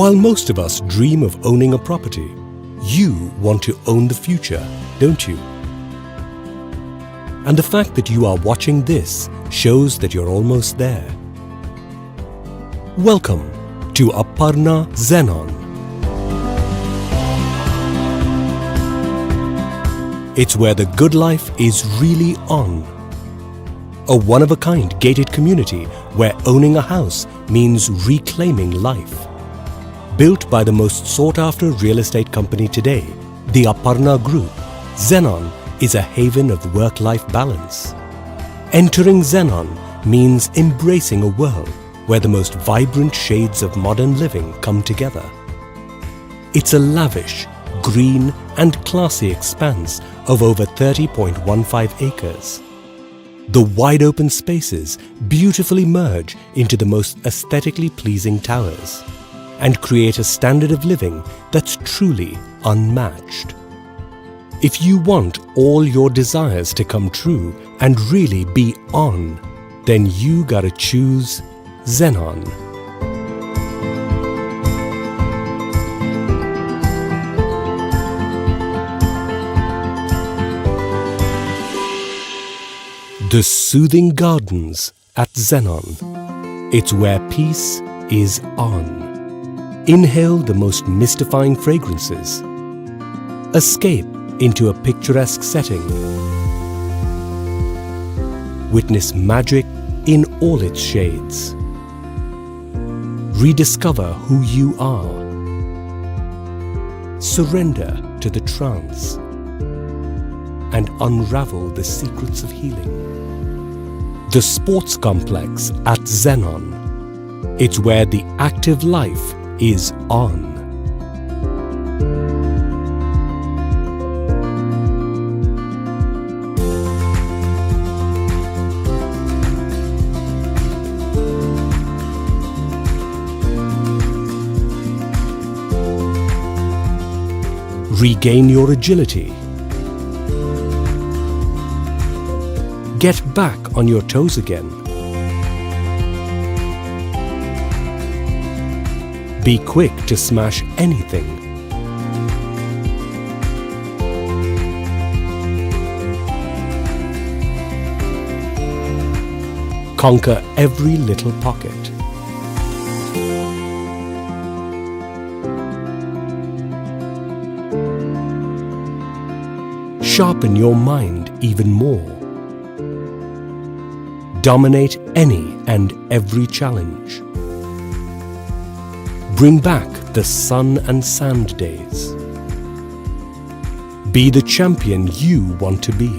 While most of us dream of owning a property, you want to own the future, don't you? And the fact that you are watching this shows that you're almost there. Welcome to Aparna Zenon. It's where the good life is really on. A one-of-a-kind gated community where owning a house means reclaiming life. Built by the most sought-after real estate company today, the Aparna Group, Zenon is a haven of work-life balance. Entering Zenon means embracing a world where the most vibrant shades of modern living come together. It's a lavish, green and classy expanse of over 30.15 acres. The wide-open spaces beautifully merge into the most aesthetically pleasing towers and create a standard of living that's truly unmatched. If you want all your desires to come true and really be on, then you gotta choose Zenon. The soothing gardens at Zenon. It's where peace is on. Inhale the most mystifying fragrances. Escape into a picturesque setting. Witness magic in all its shades. Rediscover who you are. Surrender to the trance and unravel the secrets of healing. The sports complex at Zenon. It's where the active life is on. Regain your agility. Get back on your toes again. Be quick to smash anything. Conquer every little pocket. Sharpen your mind even more. Dominate any and every challenge. Bring back the sun and sand days. Be the champion you want to be.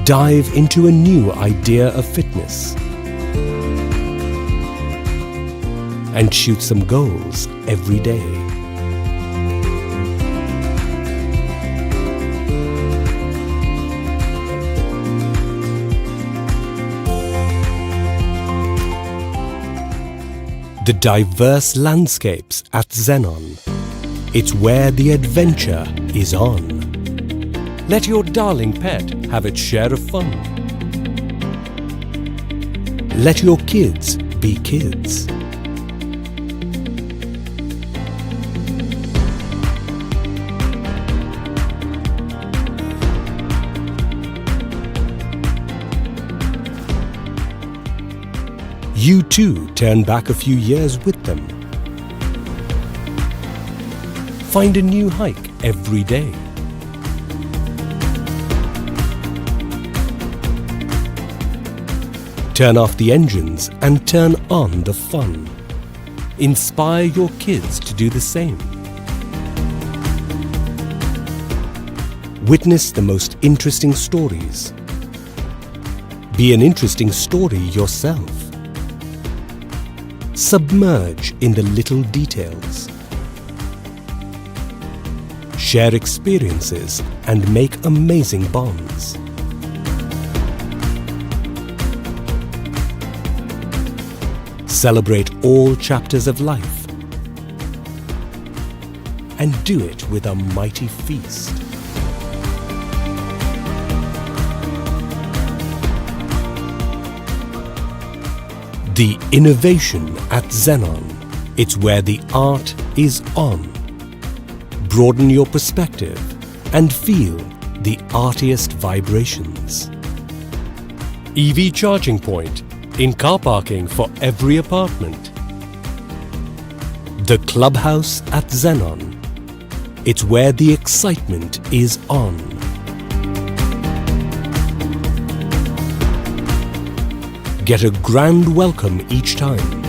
Dive into a new idea of fitness and shoot some goals every day. The diverse landscapes at Zenon. It's where the adventure is on. Let your darling pet have its share of fun. Let your kids be kids. You too turn back a few years with them. Find a new hike every day. Turn off the engines and turn on the fun. Inspire your kids to do the same. Witness the most interesting stories. Be an interesting story yourself. Submerge in the little details. Share experiences and make amazing bonds. Celebrate all chapters of life and do it with a mighty feast. The innovation at Zenon. It's where the art is on. Broaden your perspective and feel the artiest vibrations. EV charging point in car parking for every apartment. The clubhouse at Zenon. It's where the excitement is on. Get a grand welcome each time.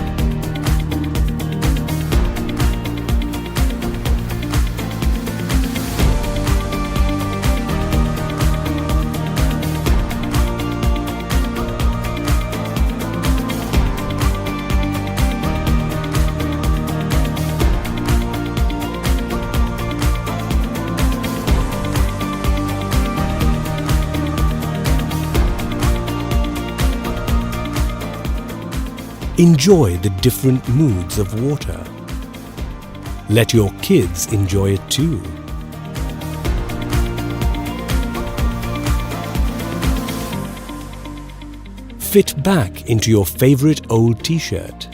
Enjoy the different moods of water. Let your kids enjoy it too. Fit back into your favorite old t-shirt.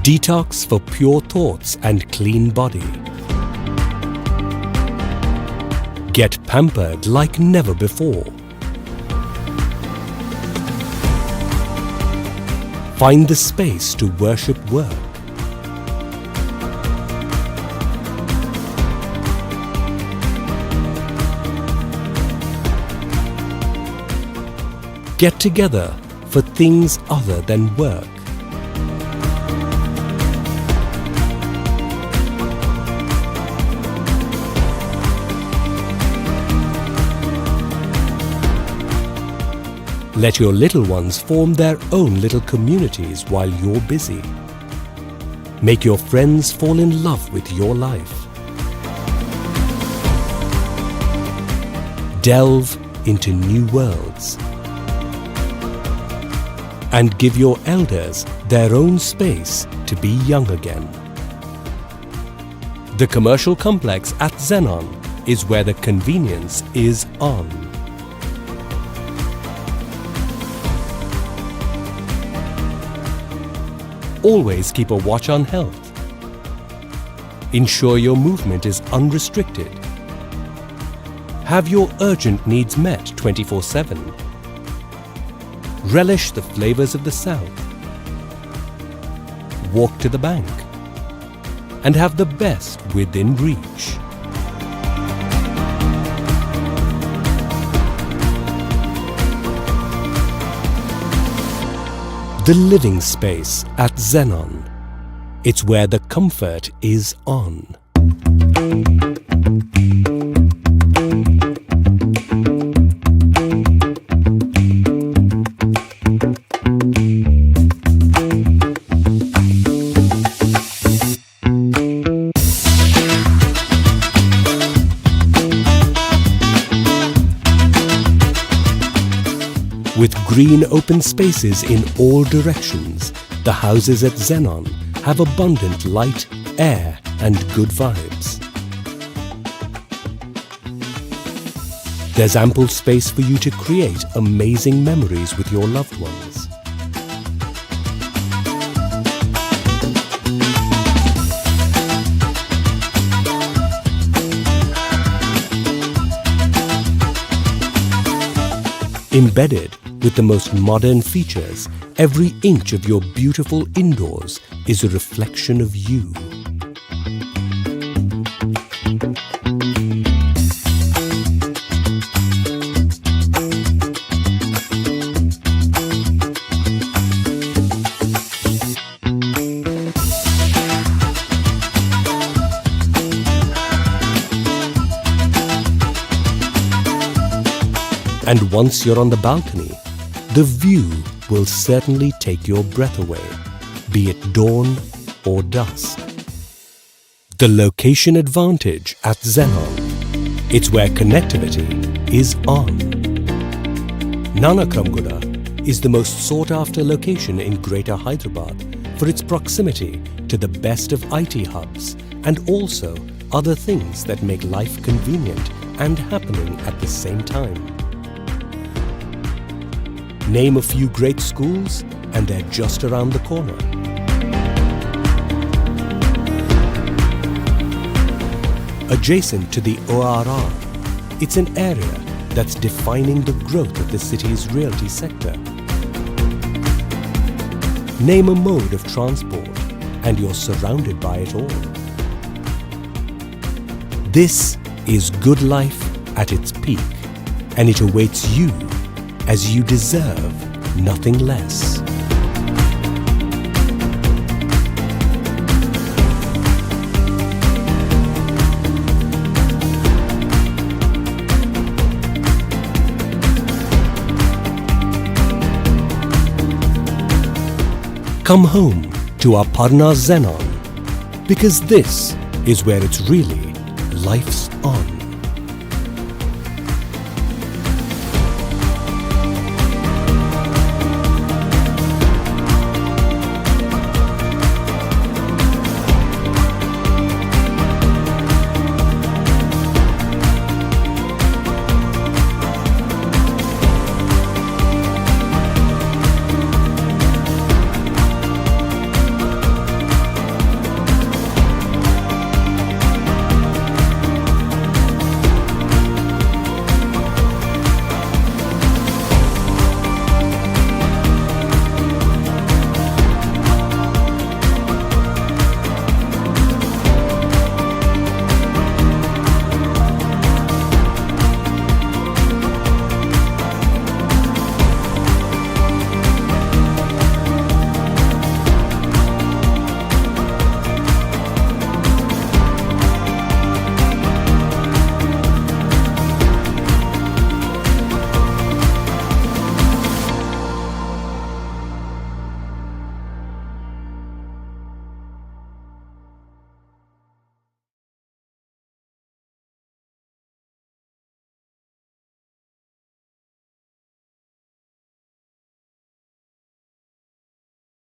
Detox for pure thoughts and clean body. Get pampered like never before. Find the space to worship work. Get together for things other than work. Let your little ones form their own little communities while you're busy. Make your friends fall in love with your life. Delve into new worlds. And give your elders their own space to be young again. The commercial complex at Zenon is where the convenience is on. Always keep a watch on health. Ensure your movement is unrestricted. Have your urgent needs met 24/7. Relish the flavors of the South. Walk to the bank. And have the best within reach. The living space at Zenon. It's where the comfort is on. With green open spaces in all directions, the houses at Zenon have abundant light, air and good vibes. There's ample space for you to create amazing memories with your loved ones. Embedded with the most modern features, every inch of your beautiful indoors is a reflection of you. And once you're on the balcony, the view will certainly take your breath away, be it dawn or dusk. The location advantage at Zenon. It's where connectivity is on. Nanakramguda, is the most sought-after location in Greater Hyderabad for its proximity to the best of IT hubs and also other things that make life convenient and happening at the same time. Name a few great schools and they're just around the corner. Adjacent to the ORR, it's an area that's defining the growth of the city's realty sector. Name a mode of transport and you're surrounded by it all. This is good life at its peak, and it awaits you as you deserve nothing less. Come home to Aparna Zenon, because this is where it's really life's on.